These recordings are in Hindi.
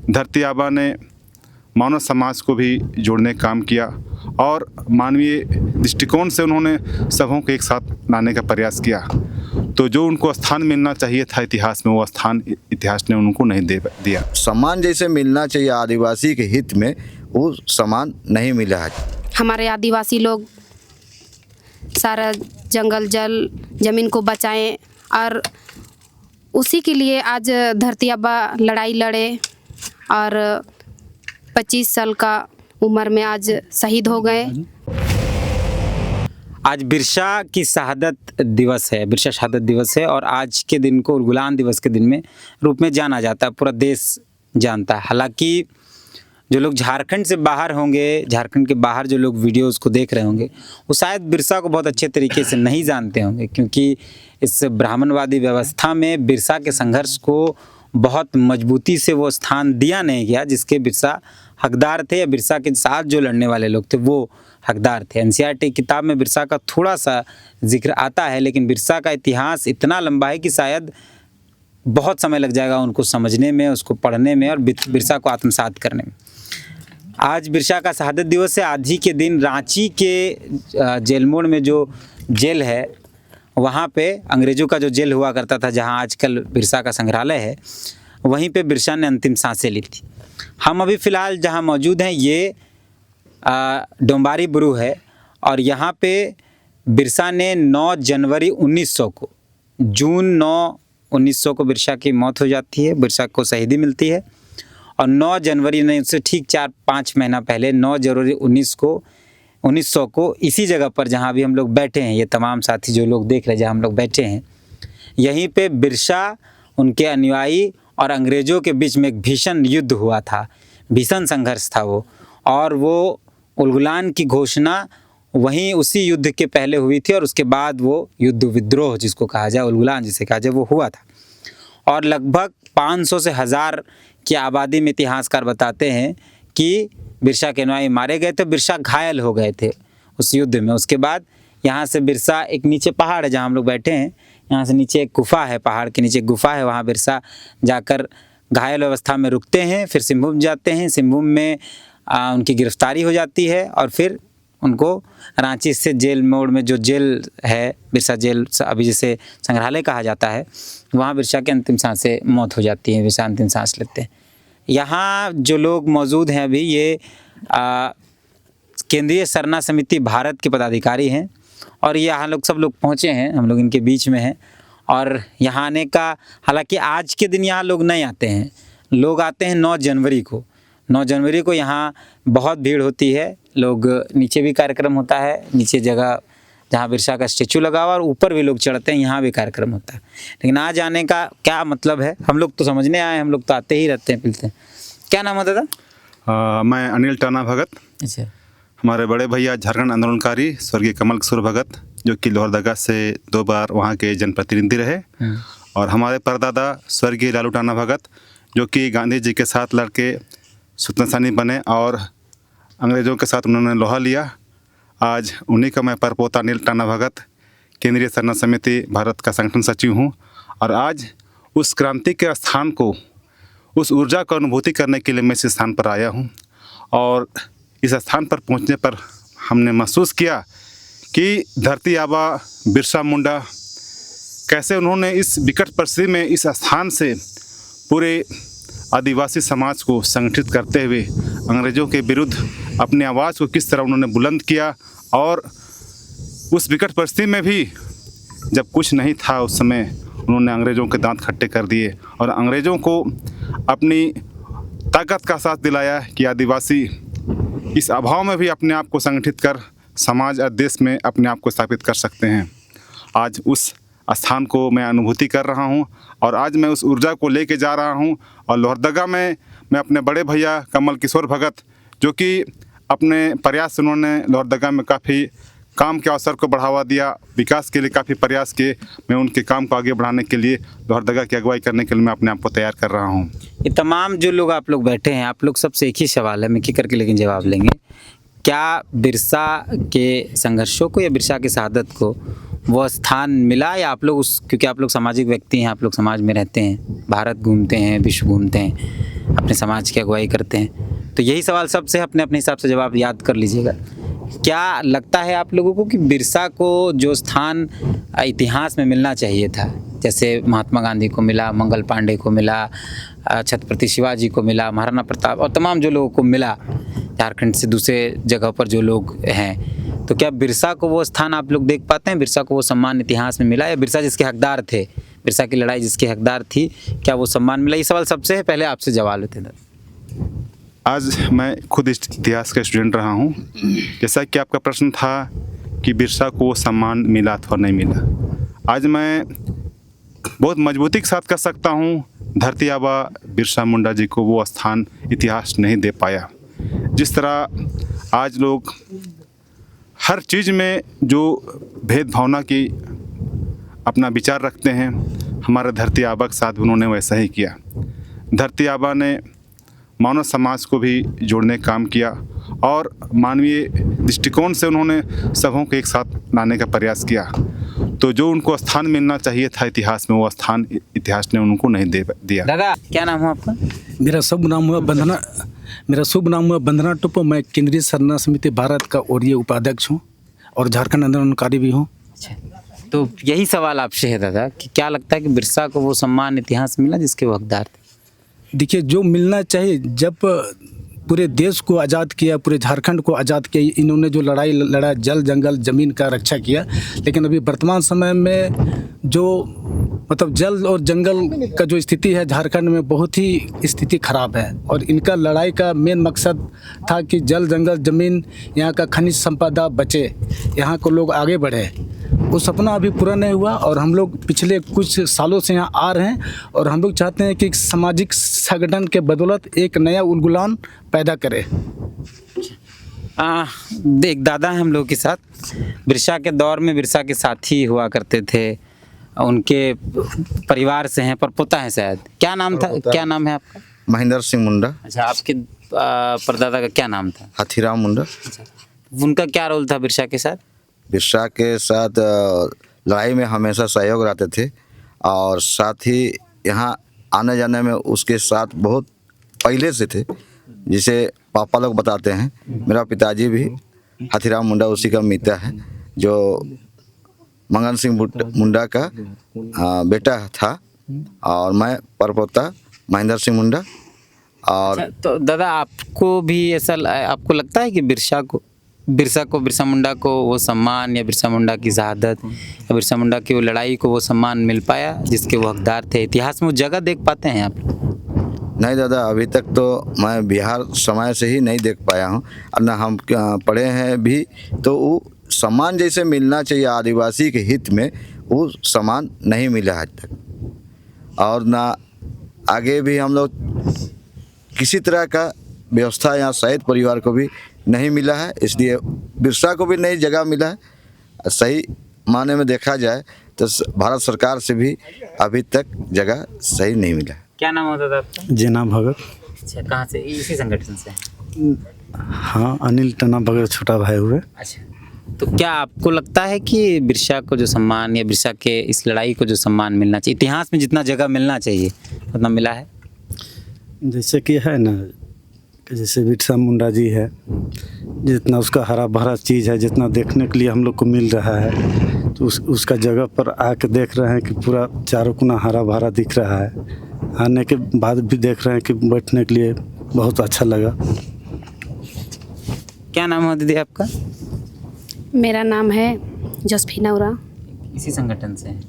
धरती आबा ने मानव समाज को भी जोड़ने का काम किया और मानवीय दृष्टिकोण से उन्होंने सबों को एक साथ लाने का प्रयास किया। तो जो उनको स्थान मिलना चाहिए था इतिहास में, वो स्थान इतिहास ने उनको नहीं दिया। सम्मान जैसे मिलना चाहिए आदिवासी के हित में, वो सम्मान नहीं मिला है। हमारे आदिवासी लोग सारा जंगल जल ज़मीन को बचाएं और उसी के लिए आज धरती आबा लड़ाई लड़े और 25 साल का उम्र में आज शहीद हो गए। आज बिरसा की शहादत दिवस है, बिरसा शहादत दिवस है और आज के दिन को उलगुलान दिवस के दिन में रूप में जाना जाता है, पूरा देश जानता है। हालांकि जो लोग झारखंड से बाहर होंगे, झारखंड के बाहर जो लोग वीडियोस को देख रहे होंगे, वो शायद बिरसा को बहुत अच्छे तरीके से नहीं जानते होंगे, क्योंकि इस ब्राह्मणवादी व्यवस्था में बिरसा के संघर्ष को बहुत मजबूती से वो स्थान दिया नहीं गया जिसके बिरसा हकदार थे, या बिरसा के साथ जो लड़ने वाले लोग थे वो हकदार थे। एनसीईआरटी किताब में बिरसा का थोड़ा सा जिक्र आता है, लेकिन बिरसा का इतिहास इतना लंबा है कि शायद बहुत समय लग जाएगा उनको समझने में, उसको पढ़ने में और बिरसा को आत्मसात करने में। आज बिरसा का शहादत दिवस है। आज ही के दिन रांची के जेल मोड़ में जो जेल है, वहाँ पे अंग्रेज़ों का जो जेल हुआ करता था, जहाँ आजकल बिरसा का संग्रहालय है, वहीं पे बिरसा ने अंतिम सांसें ली थी। हम अभी फ़िलहाल जहाँ मौजूद हैं ये डोंबारी बुरू है और यहाँ पे बिरसा ने 9 जनवरी 1900 को, जून 9 1900 को बिरसा की मौत हो जाती है, बिरसा को शहीदी मिलती है। और 9 जनवरी नहीं, उससे ठीक 4-5 महीना पहले 9 जनवरी 1900 को इसी जगह पर जहाँ अभी हम लोग बैठे हैं, ये तमाम साथी जो लोग देख रहे हैं जहाँ हम लोग बैठे हैं, यहीं पे बिरसा, उनके अनुयायी और अंग्रेज़ों के बीच में एक भीषण युद्ध हुआ था, भीषण संघर्ष था वो। और वो उलगुलान की घोषणा वहीं उसी युद्ध के पहले हुई थी और उसके बाद वो युद्ध विद्रोह जिसको कहा जाए, उलगुलान जिसे कहा जाए, वो हुआ था। और लगभग 500 से 1000 की आबादी में इतिहासकार बताते हैं कि बिरसा के अनुयायी मारे गए थे, बिरसा घायल हो गए थे उस युद्ध में। उसके बाद यहाँ से बिरसा, एक नीचे पहाड़ है जहाँ हम लोग बैठे हैं, यहाँ से नीचे एक गुफा है, पहाड़ के नीचे गुफा है, वहाँ बिरसा जाकर घायल अवस्था में रुकते हैं, फिर सिंहभूम जाते हैं। सिंहभूम में उनकी गिरफ्तारी हो जाती है और फिर उनको रांची से जेल मोड़ में जो जेल है, बिरसा जेल अभी जिसे संग्रहालय कहा जाता है, वहाँ बिरसा की अंतिम सांसें मौत हो जाती है, बिरसा अंतिम सांस लेते हैं। यहाँ जो लोग मौजूद हैं अभी, ये केंद्रीय सरना समिति भारत के पदाधिकारी हैं और यहाँ लोग सब लोग पहुँचे हैं, हम लोग इनके बीच में हैं। और यहाँ आने का, हालांकि आज के दिन यहाँ लोग नहीं आते हैं, लोग आते हैं 9 जनवरी को। 9 जनवरी को यहाँ बहुत भीड़ होती है, लोग, नीचे भी कार्यक्रम होता है, नीचे जगह जहाँ बिरसा का स्टेचू लगा हुआ, और ऊपर भी लोग चढ़ते हैं, यहाँ भी कार्यक्रम होता है। लेकिन आज आने का क्या मतलब है, हम लोग तो समझने आए, हम लोग तो आते ही रहते हैं, मिलते हैं। क्या नाम है दादा? मैं अनिल टाना भगत। अच्छा। हमारे बड़े भैया झारखंड आंदोलनकारी स्वर्गीय कमल किशोर भगत, जो कि लोहरदगा से 2 बार वहाँ के जनप्रतिनिधि रहे, और हमारे परदादा स्वर्गीय लालू टाना भगत, जो कि गांधी जी के साथ लड़के स्वतंत्रता सेनानी बने और अंग्रेज़ों के साथ उन्होंने लोहा लिया। आज उन्हीं का मैं परपोता अनिल टाना भगत केंद्रीय सरना समिति भारत का संगठन सचिव हूँ। और आज उस क्रांति के स्थान को, उस ऊर्जा को अनुभूति करने के लिए मैं इस स्थान पर आया हूँ। और इस स्थान पर पहुँचने पर हमने महसूस किया कि धरती आबा बिरसा मुंडा कैसे उन्होंने इस विकट परिस्थिति में इस स्थान से पूरे आदिवासी समाज को संगठित करते हुए अंग्रेज़ों के विरुद्ध अपनी आवाज़ को किस तरह उन्होंने बुलंद किया। और उस विकट परिस्थिति में भी जब कुछ नहीं था, उस समय उन्होंने अंग्रेज़ों के दांत खट्टे कर दिए और अंग्रेज़ों को अपनी ताकत का साथ दिलाया कि आदिवासी इस अभाव में भी अपने आप को संगठित कर समाज और देश में अपने आप को स्थापित कर सकते हैं। आज उस स्थान को मैं अनुभूति कर रहा हूं और आज मैं उस ऊर्जा को लेके जा रहा हूं। और लोहरदगा में मैं अपने बड़े भैया कमल किशोर भगत, जो कि अपने प्रयास से उन्होंने लोहरदगा में काफ़ी काम के अवसर को बढ़ावा दिया, विकास के लिए काफ़ी प्रयास किए, मैं उनके काम को आगे बढ़ाने के लिए, लोहरदगा की अगुवाई करने के लिए मैं अपने आप को तैयार कर रहा हूँ। ये तमाम जो लोग आप लोग बैठे हैं, आप लोग सबसे एक ही सवाल है, मैं की करके लेकिन जवाब लेंगे। क्या बिरसा के संघर्षों को या बिरसा की शहादत को वो स्थान मिला, या आप लोग उस, क्योंकि आप लोग सामाजिक व्यक्ति हैं, आप लोग समाज में रहते हैं, भारत घूमते हैं, विश्व घूमते हैं, अपने समाज की अगुवाई करते हैं, तो यही सवाल सबसे अपने अपने हिसाब से जवाब याद कर लीजिएगा। क्या लगता है आप लोगों को कि बिरसा को जो स्थान इतिहास में मिलना चाहिए था, जैसे महात्मा गांधी को मिला, मंगल पांडे को मिला, छत्रपति शिवाजी को मिला, महाराणा प्रताप और तमाम जो लोगों को मिला झारखंड से दूसरे जगह पर जो लोग हैं, तो क्या बिरसा को वो स्थान आप लोग देख पाते हैं? बिरसा को वो सम्मान इतिहास में मिला, या बिरसा जिसके हकदार थे, बिरसा की लड़ाई जिसके हकदार थी, क्या वो सम्मान मिला? ये सवाल सबसे पहले आपसे जवाब लेते हैं। आज मैं खुद इतिहास का स्टूडेंट रहा हूँ। जैसा कि आपका प्रश्न था कि बिरसा को वो सम्मान मिला अथवा नहीं मिला, आज मैं बहुत मजबूती के साथ कह सकता हूँ, धरती आबा बिरसा मुंडा जी को वो स्थान इतिहास नहीं दे पाया। जिस तरह आज लोग हर चीज़ में जो भेदभावना की अपना विचार रखते हैं, हमारे धरती आबा के साथ उन्होंने वैसा ही किया। धरती आबा ने मानव समाज को भी जोड़ने का काम किया और मानवीय दृष्टिकोण से उन्होंने सबों को एक साथ लाने का प्रयास किया। तो जो उनको स्थान मिलना चाहिए था इतिहास में, वो स्थान इतिहास ने उनको नहीं दे दिया। दादा, क्या नाम है आपका? मेरा शुभ नाम हुआ बंधना टुप्पो। मैं केंद्रीय सरना समिति भारत का ओरिय उपाध्यक्ष हूँ और झारखंड आंदोलनकारी भी हूँ। अच्छा, तो यही सवाल आपसे है दादा कि क्या लगता है कि बिरसा को वो सम्मान इतिहास में मिला जिसके वो हकदार थे? देखिए, जो मिलना चाहिए, जब पूरे देश को आज़ाद किया, पूरे झारखंड को आज़ाद किया, इन्होंने जो लड़ाई लड़ा, जल जंगल ज़मीन का रक्षा किया, लेकिन अभी वर्तमान समय में जो मतलब जल और जंगल का जो स्थिति है झारखंड में, बहुत ही स्थिति खराब है। और इनका लड़ाई का मेन मकसद था कि जल जंगल ज़मीन, यहाँ का खनिज संपदा बचे, यहाँ को लोग आगे बढ़े। वो सपना अभी पूरा नहीं हुआ और हम लोग पिछले कुछ सालों से यहाँ आ रहे हैं और हम लोग चाहते हैं कि सामाजिक संगठन के बदौलत एक नया उलगुलान पैदा करें। एक दादा हैं हम लोग के साथ, बिरसा के दौर में बिरसा के साथी हुआ करते थे, उनके परिवार से हैं, पर पोता है शायद। क्या नाम था, क्या नाम है आपका? महेंद्र सिंह मुंडा। अच्छा, आपके परदादा का क्या नाम था? हाथीराम मुंडा। अच्छा, उनका क्या रोल था बिरसा के साथ? बिरसा के साथ लड़ाई में हमेशा सहयोग रहते थे और साथ ही यहाँ आने जाने में उसके साथ बहुत पहले से थे, जिसे पापा लोग बताते हैं। मेरा पिताजी भी हाथीराम मुंडा उसी का मित्र है, जो मंगल सिंह मुंडा का बेटा था, और मैं परपोता महेंद्र सिंह मुंडा। और अच्छा, तो दादा आपको भी ऐसा आपको लगता है कि बिरसा मुंडा को वो सम्मान, या बिरसा मुंडा की शहादत, या बिरसा मुंडा की वो लड़ाई को वो सम्मान मिल पाया जिसके वो हकदार थे? इतिहास में वो जगह देख पाते हैं आप? नहीं दादा, अभी तक तो मैं बिहार समय से ही नहीं देख पाया हूँ, और ना हम पढ़े हैं भी। तो वो सम्मान जैसे मिलना चाहिए आदिवासी के हित में, वो सम्मान नहीं मिला आज तक, और ना आगे भी हम लोग किसी तरह का व्यवस्था यहाँ शहीद परिवार को भी नहीं मिला है, इसलिए बिरसा को भी नई जगह मिला है। सही माने में देखा जाए तो भारत सरकार से भी अभी तक जगह सही नहीं मिला है। क्या नाम होता था आपका? जेना भगत। अच्छा, कहाँ से? इसी संगठन से? हाँ, अनिल टना भगत छोटा भाई हुए। अच्छा, तो क्या आपको लगता है कि बिरसा को जो सम्मान, या बिरसा के इस लड़ाई को जो सम्मान मिलना चाहिए, इतिहास में जितना जगह मिलना चाहिए उतना मिला है? जैसे कि है ना, जैसे बिरसा मुंडा जी है, जितना उसका हरा भरा चीज़ है, जितना देखने के लिए हम लोग को मिल रहा है, तो उसका जगह पर आके देख रहे हैं कि पूरा चारों कोना हरा भरा दिख रहा है। आने के बाद भी देख रहे हैं कि बैठने के लिए बहुत अच्छा लगा। क्या नाम है दीदी आपका? मेरा नाम है जोसफीना उरा। इसी संगठन से हैं?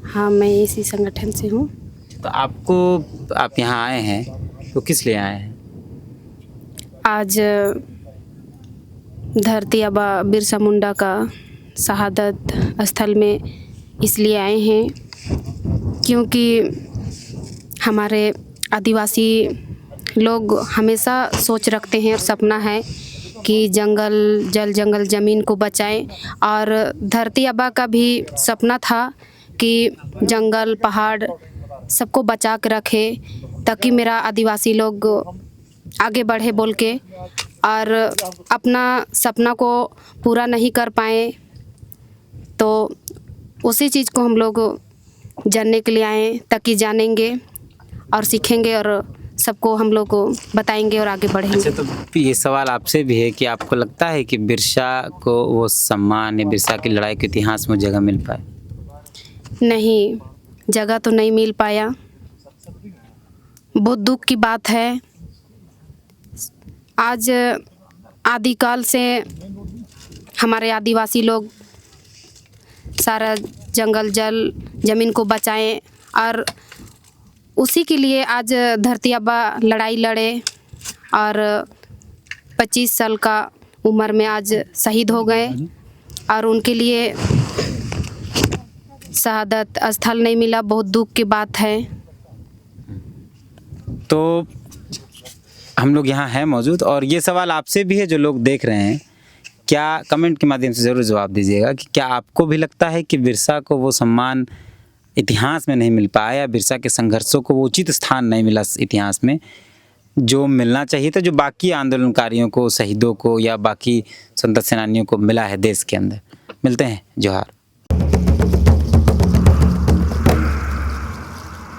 हाँ, मैं इसी संगठन से हूँ। तो आप यहाँ आए हैं तो किस लिए आए हैं? आज धरती आबा बिरसा मुंडा का शहादत स्थल में इसलिए आए हैं क्योंकि हमारे आदिवासी लोग हमेशा सोच रखते हैं और सपना है कि जल जंगल ज़मीन को बचाएं, और धरती आबा का भी सपना था कि जंगल पहाड़ सबको बचा के रखे, ताकि मेरा आदिवासी लोग आगे बढ़े बोल के, और अपना सपना को पूरा नहीं कर पाए तो उसी चीज़ को हम लोग जानने के लिए आए, ताकि जानेंगे और सीखेंगे और सबको हम लोग को बताएंगे और आगे बढ़ेंगे। अच्छा, तो ये सवाल आपसे भी है कि आपको लगता है कि बिरसा को वो सम्मान या बिरसा की लड़ाई के इतिहास में जगह मिल पाए? नहीं, जगह तो नहीं मिल पाया। बहुत दुख की बात है। आज आदिकाल से हमारे आदिवासी लोग सारा जंगल जल ज़मीन को बचाएं और उसी के लिए आज धरती आबा लड़ाई लड़े और 25 साल का उम्र में आज शहीद हो गए और उनके लिए शहादत स्थल नहीं मिला। बहुत दुख की बात है। तो हम लोग यहाँ हैं मौजूद, और ये सवाल आपसे भी है जो लोग देख रहे हैं, क्या कमेंट के माध्यम से ज़रूर जवाब दीजिएगा कि क्या आपको भी लगता है कि बिरसा को वो सम्मान इतिहास में नहीं मिल पाया, बिरसा के संघर्षों को वो उचित स्थान नहीं मिला इतिहास में जो मिलना चाहिए था, जो बाकी आंदोलनकारियों को, शहीदों को या बाकी स्वतंत्रता सेनानियों को मिला है देश के अंदर? मिलते हैं, जोहार।